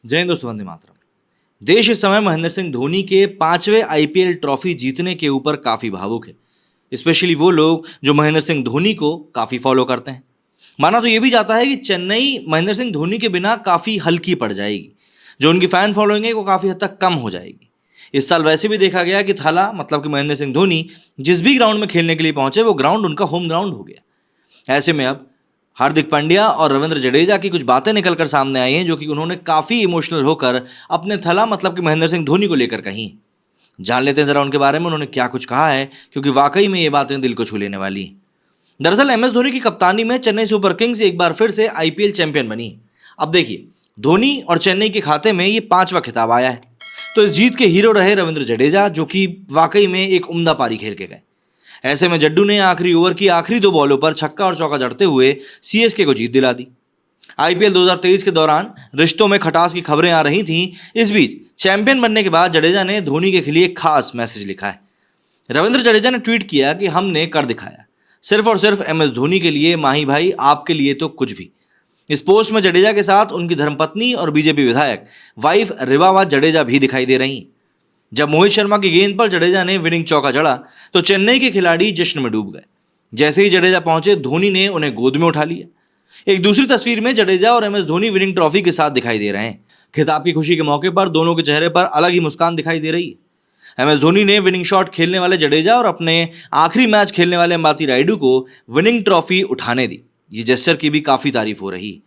जय हिंद दोस्तों, वंदे मातरम। देश इस समय महेंद्र सिंह धोनी के 5वें आईपीएल ट्रॉफी जीतने के ऊपर काफी भावुक है। स्पेशली वो लोग जो महेंद्र सिंह धोनी को काफी फॉलो करते हैं। माना तो ये भी जाता है कि चेन्नई महेंद्र सिंह धोनी के बिना काफी हल्की पड़ जाएगी। जो उनकी फैन फॉलोइंग है वो काफी हद तक कम हो जाएगी। इस साल वैसे भी देखा गया कि थाला मतलब कि महेंद्र सिंह धोनी जिस भी ग्राउंड में खेलने के लिए पहुंचे वो ग्राउंड उनका होम ग्राउंड हो गया। ऐसे में अब हार्दिक पांड्या और रविंद्र जडेजा की कुछ बातें निकलकर सामने आई हैं जो कि उन्होंने काफी इमोशनल होकर अपने थला मतलब कि महेंद्र सिंह धोनी को लेकर कही। जान लेते हैं जरा उनके बारे में उन्होंने क्या कुछ कहा है, क्योंकि वाकई में ये बातें दिल को छू लेने वाली हैं। दरअसल एमएस धोनी की कप्तानी में चेन्नई सुपर किंग्स एक बार फिर से आईपीएल चैंपियन बनी। अब देखिए, धोनी और चेन्नई के खाते में ये 5वां खिताब आया है। तो इस जीत के हीरो रहे रविंद्र जडेजा, जो कि वाकई में एक उम्दा पारी खेल के गए। ऐसे में जड्डू ने आखिरी ओवर की आखिरी 2 बॉलों पर छक्का और चौका जड़ते हुए सीएसके को जीत दिला दी। आईपीएल 2023 के दौरान रिश्तों में खटास की खबरें आ रही थीं। इस बीच चैंपियन बनने के बाद जडेजा ने धोनी के लिए खास मैसेज लिखा है। रविंद्र जडेजा ने ट्वीट किया कि हमने कर दिखाया, सिर्फ और सिर्फ एमएस धोनी के लिए। माही भाई, आपके लिए तो कुछ भी। इस पोस्ट में जडेजा के साथ उनकी धर्मपत्नी और बीजेपी विधायक वाइफ रिवावा जडेजा भी दिखाई दे रही। जब मोहित शर्मा की गेंद पर जडेजा ने विनिंग चौका जड़ा तो चेन्नई के खिलाड़ी जश्न में डूब गए। जैसे ही जडेजा पहुंचे, धोनी ने उन्हें गोद में उठा लिया। एक दूसरी तस्वीर में जडेजा और एमएस धोनी विनिंग ट्रॉफी के साथ दिखाई दे रहे हैं। खिताब की खुशी के मौके पर दोनों के चेहरे पर अलग ही मुस्कान दिखाई दे रही है। एमएस धोनी ने विनिंग शॉट खेलने वाले जडेजा और अपने आखिरी मैच खेलने वाले अंबाती रायडू को विनिंग ट्रॉफी उठाने दी। ये जेस्चर की भी काफी तारीफ हो रही।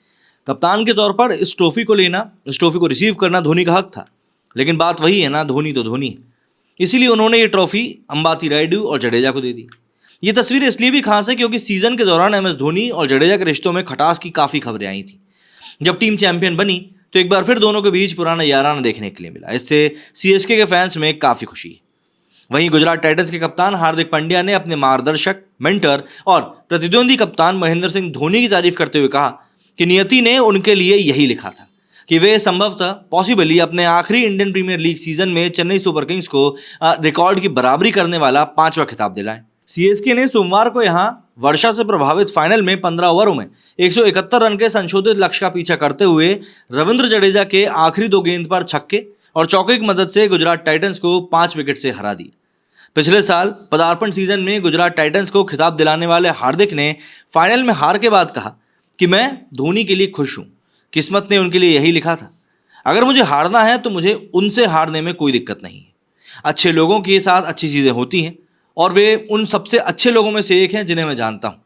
कप्तान के तौर पर इस ट्रॉफी को लेना, इस ट्रॉफी को रिसीव करना धोनी का हक था, लेकिन बात वही है ना, धोनी तो धोनी है। इसीलिए उन्होंने ये ट्रॉफी अंबाती रायडू और जडेजा को दे दी। ये तस्वीर इसलिए भी खास है क्योंकि सीजन के दौरान एमएस धोनी और जडेजा के रिश्तों में खटास की काफी खबरें आई थी। जब टीम चैंपियन बनी तो एक बार फिर दोनों के बीच पुराना याराना देखने के लिए मिला। इससे सीएसके के फैंस में काफी खुशी है। वहीं गुजरात टाइटंस के कप्तान हार्दिक पांड्या ने अपने मार्गदर्शक, मेंटर और प्रतिद्वंदी कप्तान महेंद्र सिंह धोनी की तारीफ करते हुए कहा कि नियति ने उनके लिए यही लिखा था कि वे संभवतः पॉसिबली अपने आखिरी इंडियन प्रीमियर लीग सीजन में चेन्नई सुपर किंग्स को रिकॉर्ड की बराबरी करने वाला 5वां खिताब दिलाएं। सीएसके ने सोमवार को यहां वर्षा से प्रभावित फाइनल में 15 ओवरों में 171 रन के संशोधित लक्ष्य का पीछा करते हुए रविंद्र जडेजा के आखिरी 2 गेंद पर छक्के और चौके की मदद से गुजरात टाइटंस को 5 विकेट से हरा दिया। पिछले साल पदार्पण सीजन में गुजरात टाइटंस को खिताब दिलाने वाले हार्दिक ने फाइनल में हार के बाद कहा कि मैं धोनी के लिए खुश हूं, किस्मत ने उनके लिए यही लिखा था। अगर मुझे हारना है तो मुझे उनसे हारने में कोई दिक्कत नहीं है। अच्छे लोगों के साथ अच्छी चीज़ें होती हैं और वे उन सबसे अच्छे लोगों में से एक हैं जिन्हें मैं जानता हूँ।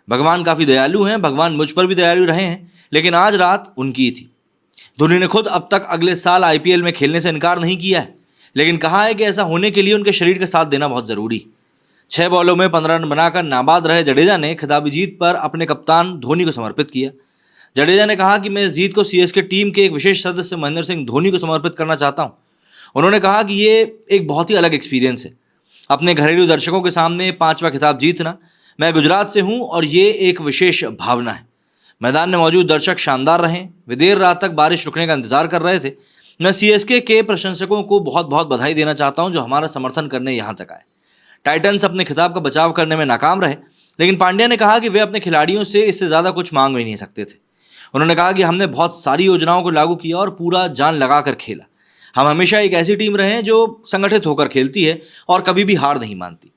भगवान काफ़ी दयालु हैं, भगवान मुझ पर भी दयालु रहे हैं, लेकिन आज रात उनकी ही थी। धोनी ने खुद अब तक अगले साल आईपीएल में खेलने से इनकार नहीं किया है, लेकिन कहा है कि ऐसा होने के लिए उनके शरीर का साथ देना बहुत ज़रूरी। 6 बॉलों में 15 रन बनाकर नाबाद रहे जडेजा ने खिताबी जीत पर अपने कप्तान धोनी को समर्पित किया। जडेजा ने कहा कि मैं इस जीत को सीएसके टीम के एक विशेष सदस्य महेंद्र सिंह धोनी को समर्पित करना चाहता हूं। उन्होंने कहा कि ये एक बहुत ही अलग एक्सपीरियंस है, अपने घरेलू दर्शकों के सामने 5वां खिताब जीतना। मैं गुजरात से हूं और ये एक विशेष भावना है। मैदान में मौजूद दर्शक शानदार रहे, वे देर रात तक बारिश रुकने का इंतजार कर रहे थे। मैं सीएसके के प्रशंसकों को बहुत बहुत बधाई देना चाहता हूँ जो हमारा समर्थन करने यहाँ तक आए। टाइटंस अपने खिताब का बचाव करने में नाकाम रहे, लेकिन पांड्या ने कहा कि वे अपने खिलाड़ियों से इससे ज़्यादा कुछ मांग भी नहीं सकते थे। उन्होंने कहा कि हमने बहुत सारी योजनाओं को लागू किया और पूरा जान लगाकर खेला। हम हमेशा एक ऐसी टीम रहे हैं जो संगठित होकर खेलती है और कभी भी हार नहीं मानती।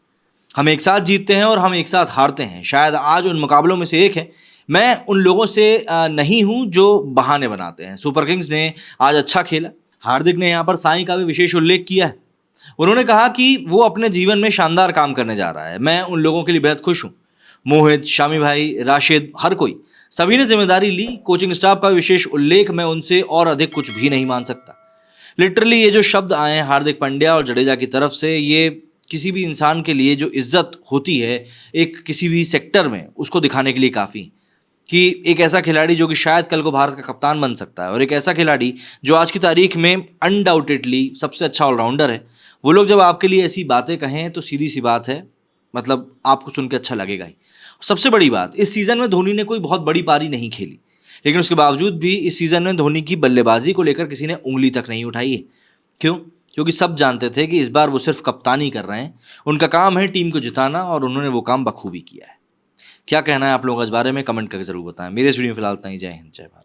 हम एक साथ जीतते हैं और हम एक साथ हारते हैं। शायद आज उन मुकाबलों में से एक है। मैं उन लोगों से नहीं हूं जो बहाने बनाते हैं। सुपर किंग्स ने आज अच्छा खेला। हार्दिक ने यहाँ पर साईं का भी विशेष उल्लेख किया है। उन्होंने कहा कि वो अपने जीवन में शानदार काम करने जा रहा है। मैं उन लोगों के लिए बेहद खुश हूँ। मोहित, शामी भाई, राशिद, हर कोई, सभी ने जिम्मेदारी ली। कोचिंग स्टाफ का विशेष उल्लेख, मैं उनसे और अधिक कुछ भी नहीं मान सकता। लिटरली ये जो शब्द आए हैं हार्दिक पांड्या और जडेजा की तरफ से, ये किसी भी इंसान के लिए जो इज्जत होती है एक किसी भी सेक्टर में, उसको दिखाने के लिए काफ़ी कि एक ऐसा खिलाड़ी जो कि शायद कल को भारत का कप्तान बन सकता है और एक ऐसा खिलाड़ी जो आज की तारीख में अनडाउटेडली सबसे अच्छा ऑलराउंडर है, वो लोग जब आपके लिए ऐसी बातें कहें तो सीधी सी बात है, मतलब आपको सुन के अच्छा लगेगा ही। सबसे बड़ी बात, इस सीज़न में धोनी ने कोई बहुत बड़ी पारी नहीं खेली, लेकिन उसके बावजूद भी इस सीज़न में धोनी की बल्लेबाजी को लेकर किसी ने उंगली तक नहीं उठाई है। क्यों? क्योंकि सब जानते थे कि इस बार वो सिर्फ कप्तानी कर रहे हैं। उनका काम है टीम को जिताना और उन्होंने वो काम बखूबी किया है। क्या कहना है आप लोगों का इस बारे में? कमेंट करके जरूर बताएं। मेरे इस वीडियो में फिलहाल इतना ही। जय हिंद, जय भारत।